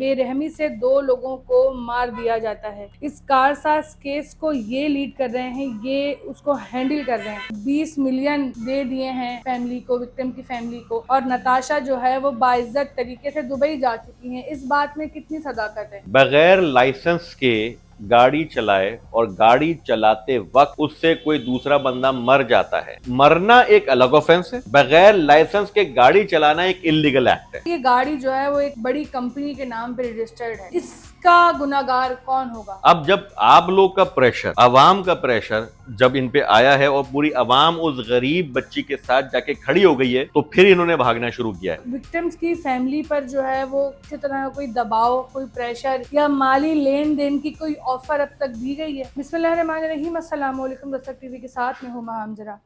बेरहमी से 2 लोगों को मार दिया जाता है। इस कारसाज केस को ये लीड कर रहे हैं, ये उसको हैंडल कर रहे हैं। 20 मिलियन दे दिए हैं फैमिली को, विक्टिम की फैमिली को, और नताशा जो है वो बाइज्जत तरीके से दुबई जा चुकी हैं। इस बात में कितनी सदाकत है? बगैर लाइसेंस के गाड़ी चलाए और गाड़ी चलाते वक्त उससे कोई दूसरा बंदा मर जाता है, मरना एक अलग ऑफेंस है। बगैर लाइसेंस के गाड़ी चलाना एक इलीगल एक्ट है। ये गाड़ी जो है वो एक बड़ी कंपनी के नाम पे रजिस्टर्ड है। इसका गुनाहगार कौन होगा? अब जब आप लोग का प्रेशर, अवाम का प्रेशर जब इन पे आया है और पूरी अवाम उस गरीब बच्ची के साथ जाके खड़ी हो गई है, तो फिर इन्होंने भागना शुरू किया है। विक्टिम्स की फैमिली पर जो है वो किसी तरह का कोई दबाव, कोई प्रेशर या माली लेन देन की कोई ऑफर अब तक दी गई है? बिस्मिल्लाहिर्रहमानिर्रहीम, अस्सलाम वालेकुम। दस्तक टीवी के साथ मैं हूँ हमजरा।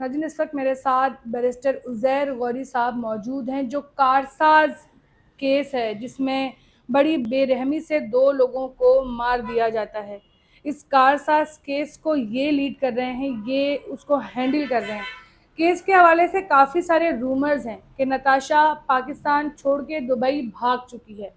नाज़रीन, इस वक्त मेरे साथ बैरिस्टर उज़ैर गौरी साहब मौजूद हैं, जो कारसाज केस है जिसमें बड़ी बेरहमी से 2 लोगों को मार दिया जाता है। इस कारसाज केस को ये लीड कर रहे हैं, ये उसको हैंडल कर रहे हैं। केस के हवाले से काफ़ी सारे रूमर्स हैं कि नताशा पाकिस्तान छोड़ के दुबई भाग चुकी है,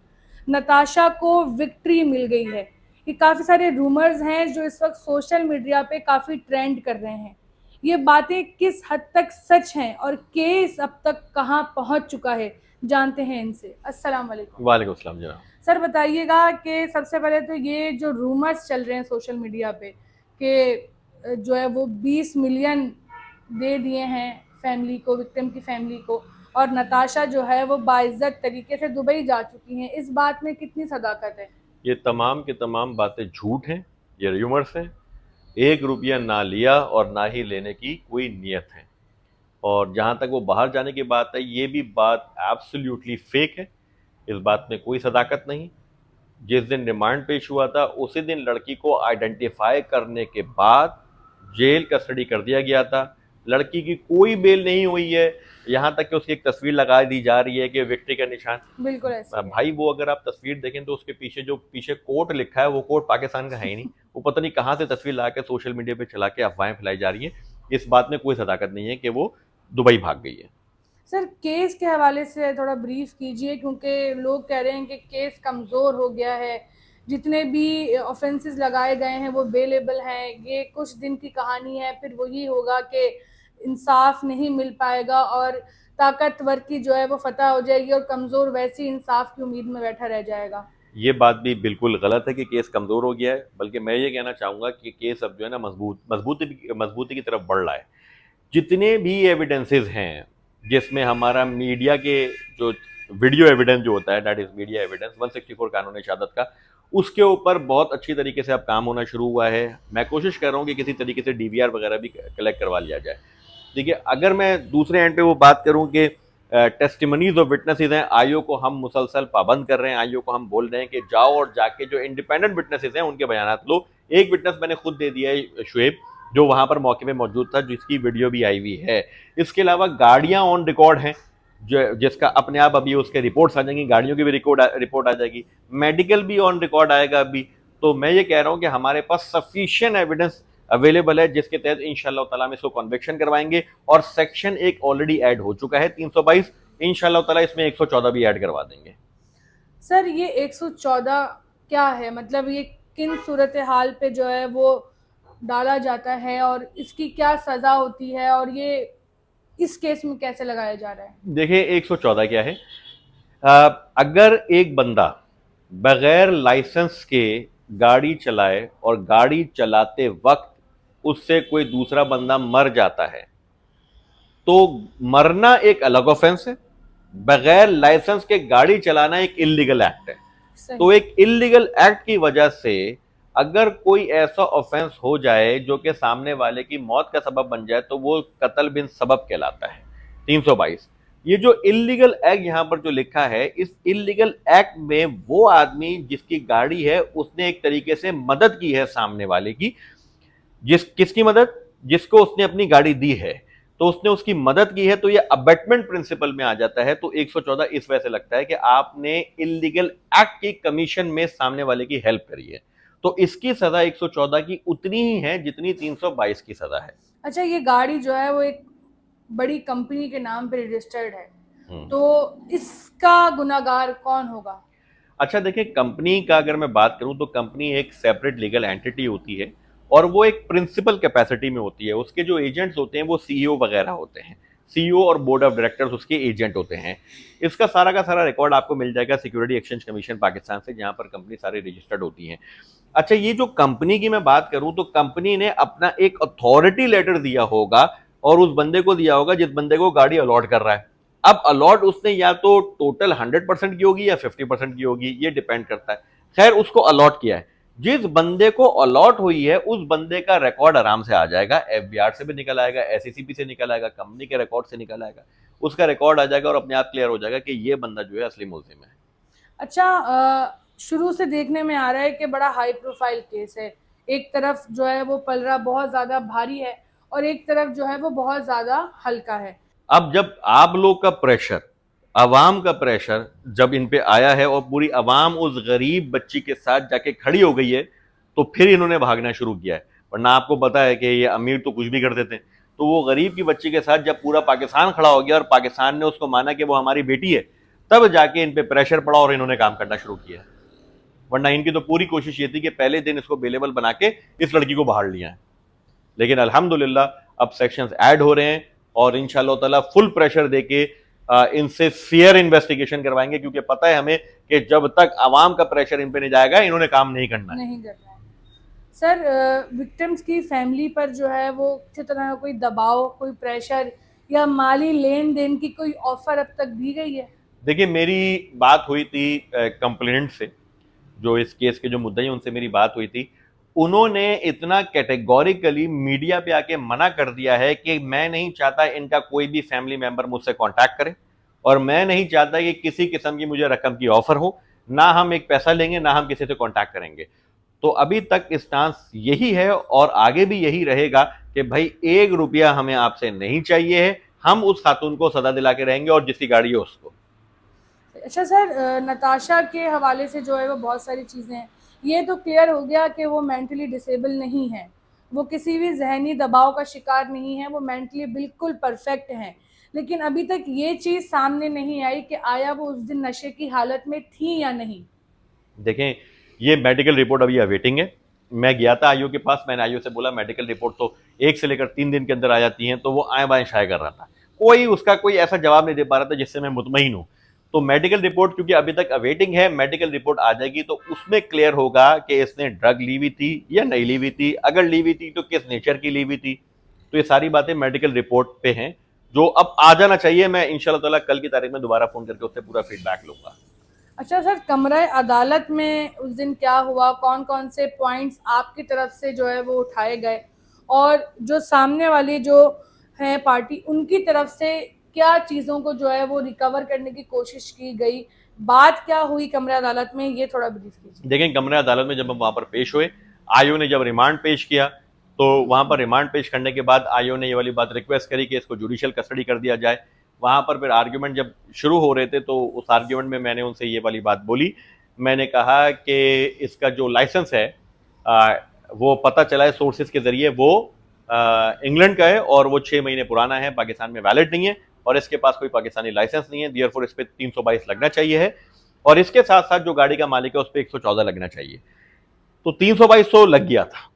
नताशा को विक्ट्री मिल गई है। ये काफ़ी सारे रूमर्स हैं जो इस वक्त सोशल मीडिया पे काफ़ी ट्रेंड कर रहे हैं। ये बातें किस हद तक सच हैं और केस अब तक कहां पहुंच चुका है, जानते हैं इनसे। अस्सलाम वालेकुम। वालेकुम सलाम जनाब। सर, बताइएगा कि सबसे पहले तो ये जो रूमर्स चल रहे हैं सोशल मीडिया पे कि जो है वो 20 मिलियन दे दिए हैं फैमिली को, विक्टिम की फैमिली को, और नताशा जो है वो बाइज्जत तरीके से दुबई जा चुकी हैं, इस बात में कितनी सदाकत है? ये तमाम की तमाम बातें झूठ हैं, ये र्यूमर्स हैं। 1 रुपया ना लिया और ना ही लेने की कोई नीयत है। और जहाँ तक वो बाहर जाने की बात है, ये भी बात एब्सोल्युटली फेक है। इस बात में कोई सदाकत नहीं। जिस दिन रिमांड पेश हुआ था उसी दिन लड़की को आइडेंटिफाई करने के बाद जेल कस्टडी कर दिया गया था। लड़की की कोई बेल नहीं हुई है। यहाँ तक कि उसकी एक तस्वीर लगा दी जा रही है कि विक्ट्री का निशान। बिल्कुल ऐसे ही है। भाई, वो अगर आप तस्वीर देखें तो उसके पीछे जो कोर्ट लिखा है वो कोर्ट पाकिस्तान का है ही नहीं। वो पता नहीं कहाँ से तस्वीर ला के सोशल मीडिया पे चला के अफवाहें फैलाई जा रही है। इस बात में कोई सदाकत नहीं है कि वो दुबई भाग गई है। सर, केस के हवाले से थोड़ा ब्रीफ कीजिए, क्योंकि लोग कह रहे हैं कि केस कमज़ोर हो गया है, जितने भी ऑफेंसेस लगाए गए हैं वो बेलेबल हैं, ये कुछ दिन की कहानी है, फिर वही होगा कि इंसाफ नहीं मिल पाएगा और ताकतवर की जो है वो फतह हो जाएगी और कमज़ोर वैसी इंसाफ की उम्मीद में बैठा रह जाएगा। ये बात भी बिल्कुल गलत है कि केस कमज़ोर हो गया है। बल्कि मैं ये कहना चाहूँगा कि केस अब जो है ना मजबूती की तरफ बढ़ रहा है। जितने भी एविडेंसेस हैं, जिसमें हमारा मीडिया के जो वीडियो एविडेंस जो होता है, दैट इज मीडिया एविडेंस 164 कानून शहादत का, उसके ऊपर बहुत अच्छी तरीके से अब काम होना शुरू हुआ है। मैं कोशिश कर रहा हूँ कि किसी तरीके से डीवीआर वगैरह भी कलेक्ट करवा लिया जाए। देखिए, अगर मैं दूसरे एंड पे वो बात करूँ कि टेस्टिमनीज और विटनेसेस हैं, आईओ को हम मुसलसल पाबंद कर रहे हैं। आईओ को हम बोल रहे हैं कि जाओ और जाके जो इंडिपेंडेंट विटनेसेस हैं उनके बयान लो। एक विटनेस मैंने खुद दे दिया है, शुएब, जो वहां पर मौके पे मौजूद था, जिसकी वीडियो भी आई हुई है। इसके अलावा गाड़ियां ऑन रिकॉर्ड हैं, जिसका अपने आप अभी उसके रिपोर्ट्स आ जाएंगी, गाड़ियों की भी रिपोर्ट आ जाएगी, मेडिकल भी ऑन रिकॉर्ड आएगा अभी। तो मैं ये कह रहा हूं कि हमारे पास सफिशिएंट एविडेंस अवेलेबल है, जिसके तहत इंशाल्लाह ताला हम इसको कन्विक्शन करवाएंगे। और सेक्शन 1 ऑलरेडी ऐड हो चुका है, 322। इंशाल्लाह ताला इसमें 114 भी ऐड करवा देंगे। सर, ये 114 क्या है? मतलब ये किन सूरत हाल पे जो है वो डाला जाता है और इसकी क्या सज़ा होती है, और ये इस केस में कैसे लगाया जा रहा है? देखिए, 114 क्या है? अगर एक बंदा बगैर लाइसेंस के गाड़ी चलाए और गाड़ी चलाते वक्त उससे कोई दूसरा बंदा मर जाता है, तो मरना एक अलग ऑफेंस है। बगैर लाइसेंस के गाड़ी चलाना एक इलीगल एक्ट है। तो सही। एक इलीगल एक्ट की वजह से अगर कोई ऐसा ऑफेंस हो जाए जो कि सामने वाले की मौत का सबब बन जाए, तो वो कत्ल बिन सबब कहलाता है, 322। ये जो इलीगल एक्ट यहां पर जो लिखा है, इस इलीगल एक्ट में वो आदमी जिसकी गाड़ी है उसने एक तरीके से मदद की है सामने वाले की। किसकी मदद? जिसको उसने अपनी गाड़ी दी है, तो उसने उसकी मदद की है, तो ये अबेटमेंट प्रिंसिपल में आ जाता है। तो 114 इस वजह से लगता है कि आपने इलीगल एक्ट की कमीशन में सामने वाले की हेल्प करी है। तो इसकी सजा 114 की उतनी ही है जितनी 322 की सजा है। अच्छा, ये गाड़ी जो है वो एक बड़ी कंपनी के नाम पे रजिस्टर्ड है, तो इसका गुनाहगार कौन होगा? अच्छा देखिए, कंपनी का अगर मैं बात करूं तो कंपनी एक सेपरेट लीगल एंटिटी होती है और वो एक प्रिंसिपल कैपेसिटी में होती है। उसके जो एजेंट्स होते हैं वो सीईओ वगैरह होते हैं। सीईओ और बोर्ड ऑफ डायरेक्टर्स उसके एजेंट होते हैं। इसका सारा का सारा रिकॉर्ड आपको मिल जाएगा सिक्योरिटी एक्सचेंज कमीशन पाकिस्तान से, जहां पर कंपनी सारी रजिस्टर्ड होती हैं। अच्छा, ये जो कंपनी की मैं बात करूं तो कंपनी ने अपना एक अथॉरिटी लेटर दिया होगा और उस बंदे को दिया होगा जिस बंदे को गाड़ी अलॉट कर रहा है। अब अलॉट उसने या तो टोटल 100% की होगी या 50% की होगी, ये डिपेंड करता है। खैर, उसको अलॉट किया है। जिस बंदे को अलॉट हुई है उस बंदे का रिकॉर्ड आराम से आ जाएगा, एफबीआर से भी निकल आएगा, एसईसीपी से निकल आएगा, कंपनी के रिकॉर्ड से निकल आएगा। उसका रिकॉर्ड आ जाएगा और अपने आप क्लियर हो जाएगा कि ये बंदा जो है असली मुल्जिम है। अच्छा, शुरू से देखने में आ रहा है कि बड़ा हाई प्रोफाइल केस है। एक तरफ जो है वो पलड़ा बहुत ज़्यादा भारी है और एक तरफ जो है वो बहुत ज़्यादा हल्का है। अब जब आप लोग का प्रेशर, अवाम का प्रेशर जब इन पे आया है और पूरी अवाम उस गरीब बच्ची के साथ जाके खड़ी हो गई है, तो फिर इन्होंने भागना शुरू किया है। वरना आपको पता है कि ये अमीर तो कुछ भी कर देते हैं। तो वो गरीब की बच्ची के साथ जब पूरा पाकिस्तान खड़ा हो गया और पाकिस्तान ने उसको माना कि वो हमारी बेटी है, तब जाके इन पे प्रेशर पड़ा और इन्होंने काम करना शुरू किया। वरना इनकी तो पूरी कोशिश ये थी कि पहले दिन इसको बेलेबल बना के इस लड़की को बाहर लिया है। लेकिन अल्हम्दुलिल्लाह अब सेक्शंस ऐड हो रहे हैं और इंशाअल्लाह ताला फुल प्रेशर देके इनसे फेयर इन्वेस्टिगेशन करवाएंगे, क्योंकि पता है हमें कि जब तक आवाम का प्रेशर इन पे नहीं जाएगा इन्होंने काम नहीं करना है। नहीं करना है। सर, विक्टिम्स की फैमिली पर जो है वो किसी तरह का कोई दबाव, कोई प्रेशर या माली लेन देन की कोई ऑफर अब तक दी गई है? देखिए, मेरी बात हुई थी कंप्लेनेंट से, जो इस केस के जो मुद्दई हैं उनसे मेरी बात हुई थी। उन्होंने इतना कैटेगोरिकली मीडिया पे आके मना कर दिया है कि मैं नहीं चाहता इनका कोई भी फैमिली मेंबर मुझसे कांटेक्ट करे और मैं नहीं चाहता कि किसी किस्म की मुझे रकम की ऑफर हो। ना हम एक पैसा लेंगे, ना हम किसी से कांटेक्ट करेंगे। तो अभी तक स्टांस यही है और आगे भी यही रहेगा कि भाई 1 रुपया हमें आपसे नहीं चाहिए है। हम उस खातून को सदा दिला के रहेंगे और जिसकी गाड़ी है उसको। अच्छा सर, नताशा के हवाले से जो है वो बहुत सारी चीज़ें हैं। ये तो क्लियर हो गया कि वो मेंटली डिसेबल नहीं है, वो किसी भी जहनी दबाव का शिकार नहीं है, वो मेंटली बिल्कुल परफेक्ट हैं। लेकिन अभी तक ये चीज़ सामने नहीं आई कि आया वो उस दिन नशे की हालत में थी या नहीं। देखें, ये मेडिकल रिपोर्ट अभी अवेटिंग है। मैं गया था आईओ के पास, मैंने आईओ से बोला मेडिकल रिपोर्ट तो 1 से लेकर 3 दिन के अंदर आ जाती हैं, तो वो आए बाएं शाये कर रहा था। कोई उसका कोई ऐसा जवाब नहीं दे पा रहा था जिससे मैं मुतमईन हूं। तो मेडिकल रिपोर्ट क्योंकि अभी तक अवेटिंग है, मेडिकल रिपोर्ट आ जाएगी तो उसमें क्लियर होगा कि इसने ड्रग ली हुई थी या नहीं ली हुई थी, अगर ली हुई थी तो किस नेचर की ली हुई थी। तो ये सारी बातें मेडिकल रिपोर्ट पे हैं, जो अब आ जाना चाहिए। मैं इंशाल्लाह ताला कल की तारीख में दोबारा फोन करके उससे पूरा फीडबैक लूंगा। अच्छा सर, कमरा अदालत में उस दिन क्या हुआ, कौन कौन से पॉइंट्स आपकी तरफ से जो है वो उठाए गए और जो सामने वाली जो है पार्टी उनकी तरफ से क्या चीज़ों को जो है वो रिकवर करने की कोशिश की गई, बात क्या हुई कमरा अदालत में, ये थोड़ा ब्रीफ कीजिए। देखें, कमरा अदालत में जब हम वहां पर पेश हुए, आईओ ने जब रिमांड पेश किया, तो वहां पर रिमांड पेश करने के बाद आईओ ने ये वाली बात रिक्वेस्ट करी कि इसको जुडिशियल कस्टडी कर दिया जाए। वहां पर फिर आर्ग्यूमेंट जब शुरू हो रहे थे तो उस आर्ग्यूमेंट में मैंने उनसे ये वाली बात बोली। मैंने कहा कि इसका जो लाइसेंस है वो पता चला है सोर्सेज के जरिए वो इंग्लैंड का है और वो 6 महीने पुराना है, पाकिस्तान में वैलिड नहीं है और इसके पास कोई पाकिस्तानी लाइसेंस नहीं है। देयरफॉर इस पर 322 लगना चाहिए है और इसके साथ साथ जो गाड़ी का मालिक है उस पर 114 लगना चाहिए। तो 322 तो लग गया था।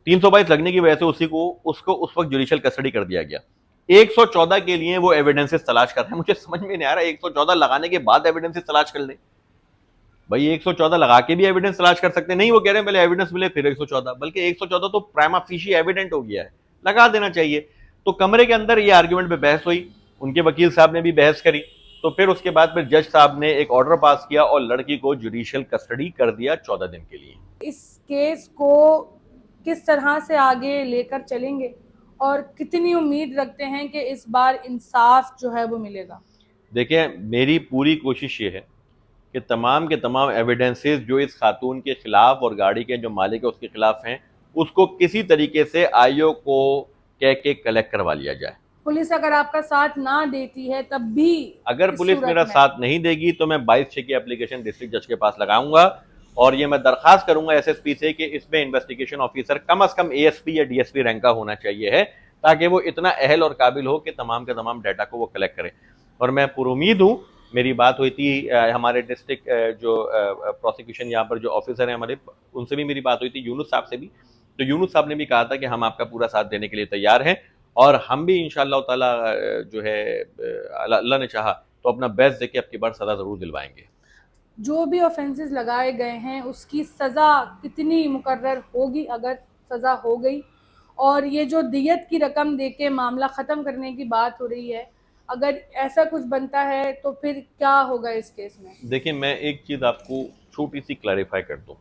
322 लगने की वजह से उसको उस वक्त जुडिशियल कस्टडी कर दिया गया। 114 के लिए वो एविडेंसेस तलाश कर रहे हैं। मुझे समझ में नहीं आ रहा 114 लगाने के बाद एविडेंसेस तलाश कर ले। भाई 114 लगा के भी एविडेंस तलाश कर सकते हैं। नहीं, वो कह रहे हैं पहले एविडेंस मिले फिर 114, बल्कि 114 तो प्राइमा फेशी एविडेंट हो गया है, लगा देना चाहिए। तो कमरे के अंदर ये आर्ग्यूमेंट पे बहस हुई, उनके वकील साहब ने भी बहस करी। तो फिर उसके बाद फिर जज साहब ने एक ऑर्डर पास किया और लड़की को जुडिशियल कस्टडी कर दिया 14 दिन के लिए। इस केस को किस तरह से आगे लेकर चलेंगे और कितनी उम्मीद रखते हैं कि इस बार इंसाफ जो है वो मिलेगा? देखिए, मेरी पूरी कोशिश ये है कि तमाम के तमाम एविडेंसेस जो इस खातून के खिलाफ और गाड़ी के जो मालिक है उसके खिलाफ हैं, उसको किसी तरीके से आईओ को कह के कलेक्ट करवा लिया जाए। पुलिस अगर आपका साथ ना देती है तब भी, अगर इस पुलिस सूरत मेरा में साथ नहीं देगी तो मैं 22/6 की एप्लीकेशन डिस्ट्रिक्ट जज के पास लगाऊंगा और ये मैं दरखास्त करूंगा एसएसपी से कि इसमें इन्वेस्टिगेशन ऑफिसर कम से कम एएसपी या डीएसपी रैंक का होना चाहिए है, ताकि वो इतना अहल और काबिल हो कि तमाम के तमाम डाटा को वो कलेक्ट करे। और मैं पुरुमीद हूं मेरी बात हुई थी हमारे डिस्ट्रिक्ट जो प्रोसिक्यूशन यहाँ पर जो ऑफिसर हैं हमारे, उनसे भी मेरी बात हुई थी, यूनुस साहब से भी। तो यूनुस साहब ने भी कहा था कि हम आपका पूरा साथ देने के लिए तैयार हैं, और हम भी इंशाअल्लाह ताला जो है अल्लाह ने चाहा तो अपना बेस्ट देके आपकी बार सज़ा ज़रूर दिलवाएंगे। जो भी ऑफेंसेस लगाए गए हैं उसकी सज़ा कितनी मुकर्रर होगी अगर सज़ा हो गई? और ये जो दियत की रकम देके मामला ख़त्म करने की बात हो रही है, अगर ऐसा कुछ बनता है तो फिर क्या होगा इस केस में? देखिए, मैं एक चीज़ आपको छोटी सी क्लैरिफाई कर दूँ।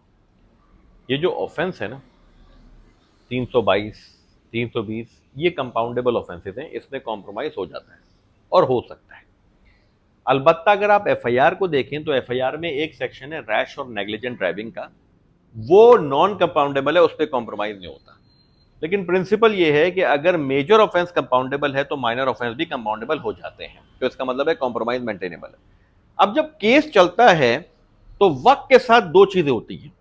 ये जो ऑफेंस है ना 322, 320, ये कंपाउंडेबल ऑफेंसेस हैं, इसमें कॉम्प्रोमाइज़ हो जाता है और हो सकता है। अलबत्ता अगर आप एफआईआर को देखें तो एफआईआर में एक सेक्शन है रैश और नेग्लिजेंट ड्राइविंग का, वो नॉन कंपाउंडेबल है, उस पर कॉम्प्रोमाइज नहीं होता। लेकिन प्रिंसिपल ये है कि अगर मेजर ऑफेंस कंपाउंडेबल है तो माइनर ऑफेंस भी कंपाउंडेबल हो जाते हैं, तो इसका मतलब है कॉम्प्रोमाइज मेंटेनेबल है। अब जब केस चलता है तो वक्त के साथ दो चीजें होती हैं,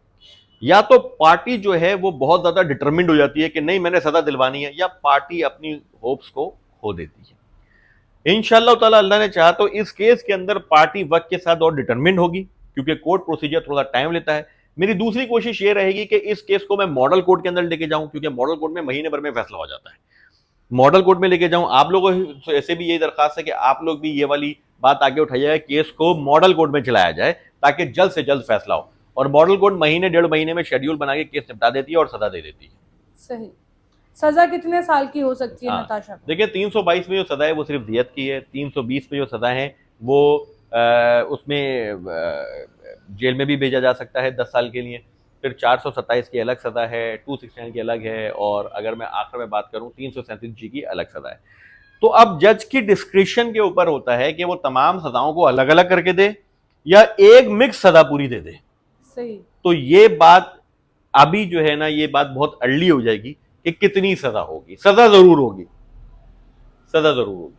या तो पार्टी जो है वो बहुत ज्यादा डिटरमिन्ड हो जाती है कि नहीं मैंने सजा दिलवानी है, या पार्टी अपनी होप्स को खो देती है। इंशाअल्लाह ताला अल्लाह ने चाहा तो इस केस के अंदर पार्टी वक्त के साथ और डिटरमिन्ड होगी, क्योंकि कोर्ट प्रोसीजर थोड़ा टाइम लेता है। मेरी दूसरी कोशिश ये रहेगी कि इस केस को मैं मॉडल कोर्ट के अंदर लेके जाऊं, क्योंकि मॉडल कोर्ट में महीने भर में फैसला हो जाता है। मॉडल कोर्ट में लेके जाऊं, आप लोगों से भी यही दरखास्त है कि आप लोग भी ये वाली बात आगे उठाइएगा, केस को मॉडल कोर्ट में चलाया जाए ताकि जल्द से जल्द फैसला हो। और मॉडल कोर्ट महीने डेढ़ महीने में शेड्यूल बना के केस निपटा देती है और सजा दे देती है। सही। सज़ा कितने साल की हो सकती है हाँ, नताशा को? देखिए 322 में जो सजा है वो सिर्फ दियत की है। 320 में जो सजा है वो उसमें जेल में भी भेजा जा सकता है 10 साल के लिए। फिर 427 की अलग सजा है, 269 की अलग है, और अगर मैं आखिर में बात करूं 337 जी की अलग सजा है। तो अब जज की डिस्क्रिप्शन के ऊपर होता है कि वो तमाम सजाओं को अलग अलग करके दे या एक मिक्स सजा पूरी दे दे। सही। तो ये बात अभी जो है ना, ये बात बहुत अर्ली हो जाएगी कि कितनी सजा होगी। सजा जरूर होगी, सजा जरूर होगी।